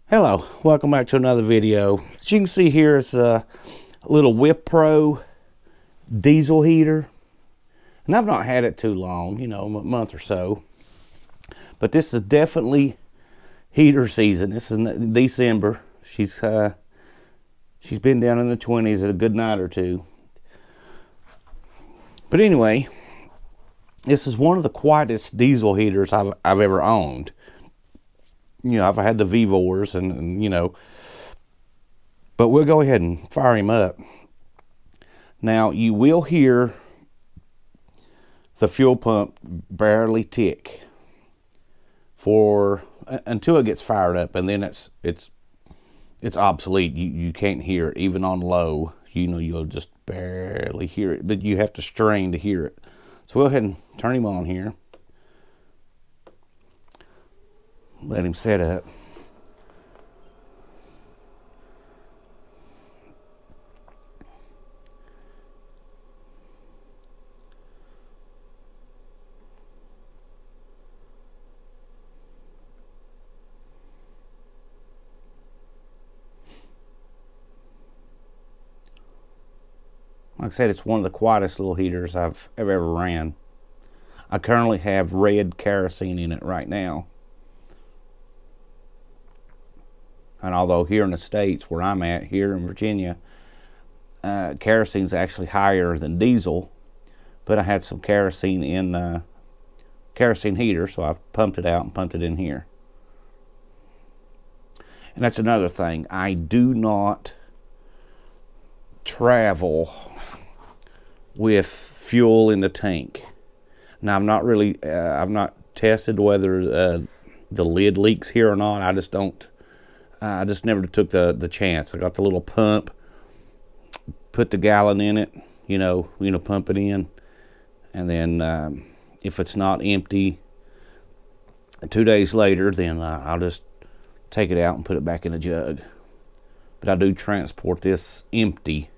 Hello, welcome back to another video. As you can see here, it's a little WIPPRO Diesel Heater. And I've not had it too long, you know, a month or so. But this is definitely heater season. This is in December. She's been down in the 20s at a good night or two. But anyway, this is one of the quietest diesel heaters I've ever owned. You know, I've had the Vivors and you know, but we'll go ahead and fire him up. Now, you will hear the fuel pump barely tick until it gets fired up, and then it's obsolete. You can't hear it even on low. You know, you'll just barely hear it, but you have to strain to hear it. So we'll go ahead and turn him on here. Let him set up. Like I said, it's one of the quietest little heaters I've ever ran. I currently have red kerosene in it right now. And although here in the States, where I'm at, here in Virginia, kerosene's actually higher than diesel. But I had some kerosene in kerosene heater, so I pumped it out and pumped it in here. And that's another thing. I do not travel with fuel in the tank. Now, I've not tested whether the lid leaks here or not. I just never took the chance. I got the little pump, put the gallon in it, you know, pump it in, and then if it's not empty 2 days later, then I'll just take it out and put it back in a jug. But I do transport this empty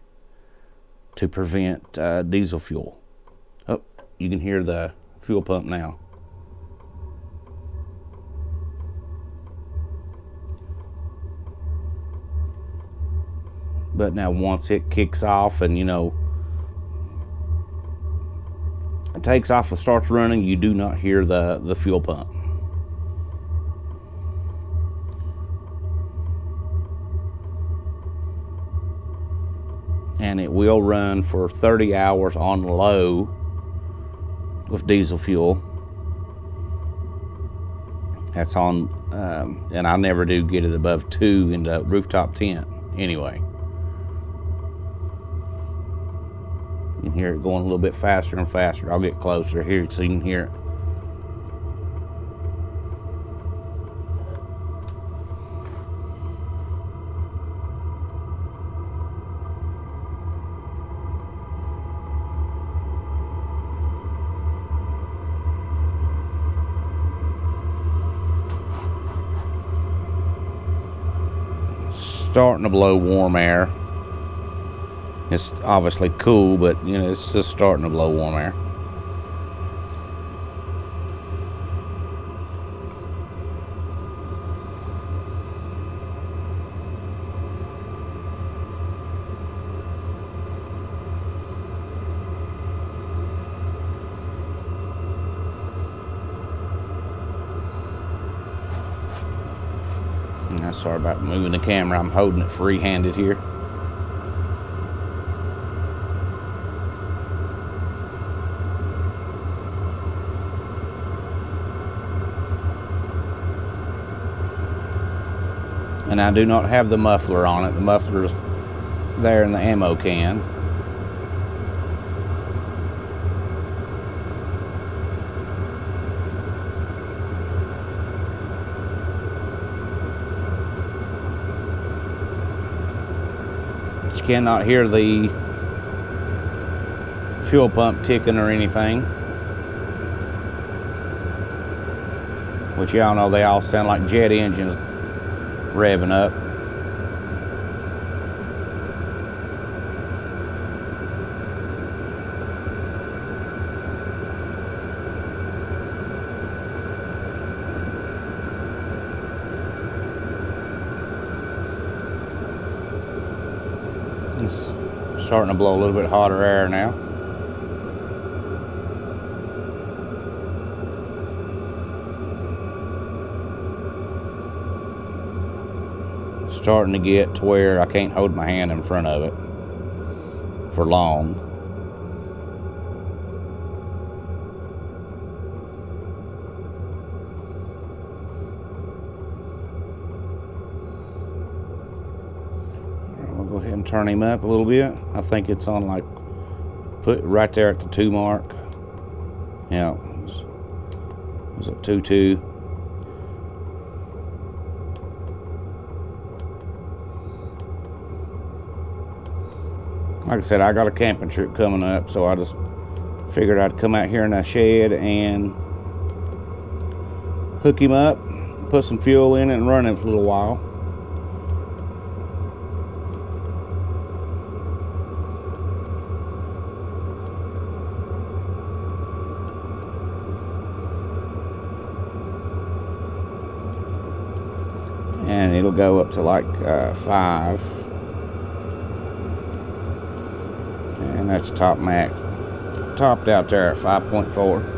to prevent diesel fuel. Oh, you can hear the fuel pump now. But now once it kicks off and, you know, it takes off and starts running, you do not hear the fuel pump. And it will run for 30 hours on low with diesel fuel. That's on, and I never do get it above 2 in the rooftop tent anyway. You can hear it going a little bit faster and faster. I'll get closer here so you can hear it. Starting to blow warm air. It's obviously cool, but you know, it's just starting to blow warm air. Sorry about moving the camera. I'm holding it free-handed here. And I do not have the muffler on it. The muffler's there in the ammo can. You cannot hear the fuel pump ticking or anything, which y'all know they all sound like jet engines revving up. Starting to blow a little bit hotter air now. Starting to get to where I can't hold my hand in front of it for long. We'll go ahead and turn him up a little bit. I think it's on like, put right there at the 2 mark. Yeah, it was at 2.2. Like I said, I got a camping trip coming up, so I just figured I'd come out here in the shed and hook him up, put some fuel in it, and run it for a little while. And it'll go up to like 5. And that's top max. Topped out there at 5.4.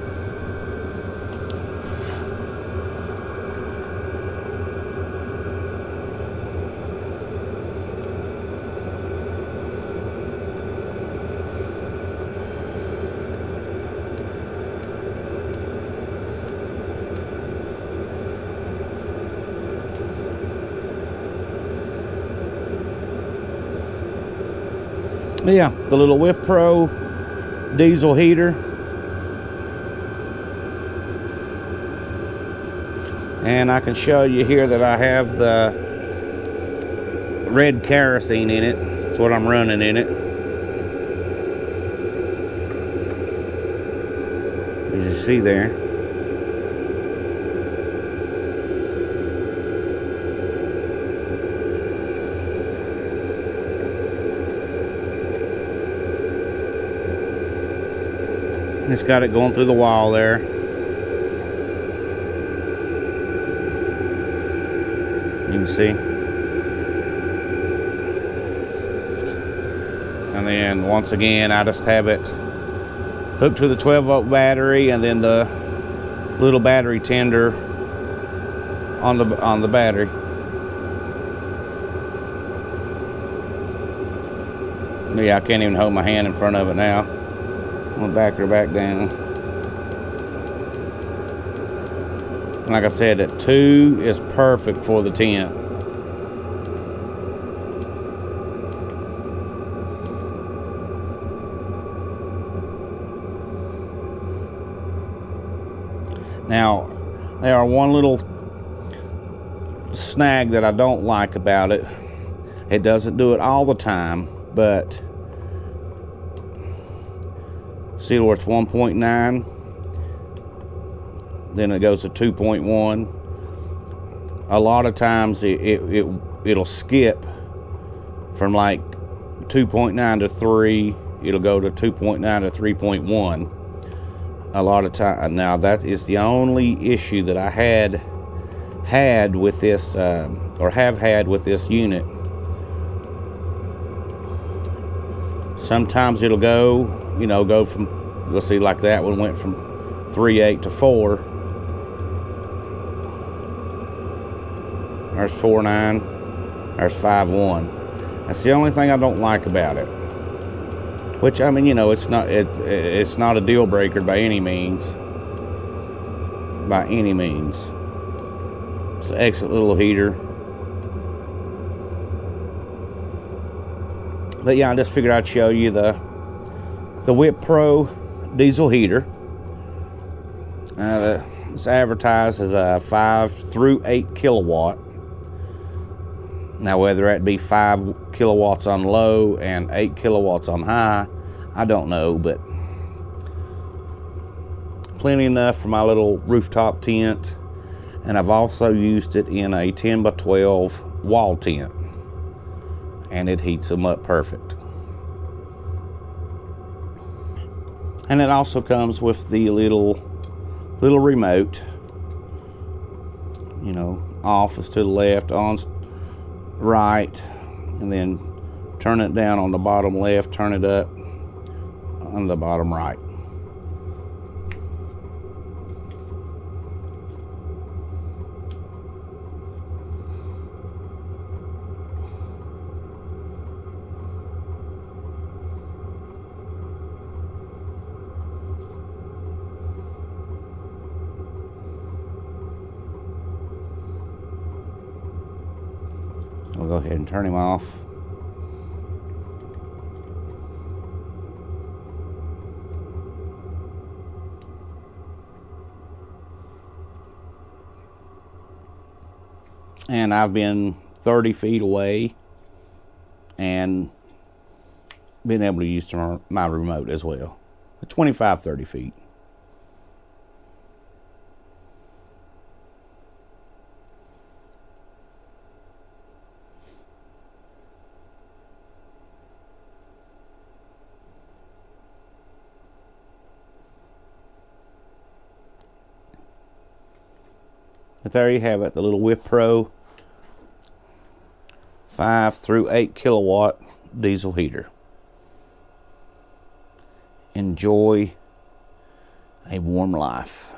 Yeah, the little WIPPRO diesel heater. And I can show you here that I have the red kerosene in it. That's what I'm running in it. As you see there. It's got it going through the wall there. You can see. And then once again, I just have it hooked to the 12-volt battery, and then the little battery tender on the battery. Yeah, I can't even hold my hand in front of it now. I'm gonna back her back down. And like I said, at 2 is perfect for the tent. Now, there are one little snag that I don't like about it. It doesn't do it all the time, but see where it's 1.9, then it goes to 2.1. A lot of times it'll skip from like 2.9 to 3. It'll go to 2.9 to 3.1. A lot of time. Now that is the only issue that I had with this, or have had with this unit. Sometimes it'll go from, you'll see like that one went from 3.8 to 4. There's 4.9. There's 5.1. That's the only thing I don't like about it. Which, I mean, it's not a deal breaker by any means. By any means. It's an excellent little heater. But yeah, I just figured I'd show you the WIPPRO diesel heater. It's advertised as a 5 through 8 kilowatt. Now, whether that be 5 kilowatts on low and 8 kilowatts on high, I don't know, but plenty enough for my little rooftop tent. And I've also used it in a 10 by 12 wall tent, and it heats them up perfect. And it also comes with the little remote. Off is to the left, on right, and then Turn it down on the bottom left, turn it up on the bottom right. We'll go ahead and turn him off. And I've been 30 feet away and been able to use my remote as well. 25, 30 feet. But there you have it, the little WIPPRO 5 through 8 kilowatt diesel heater. Enjoy a warm life.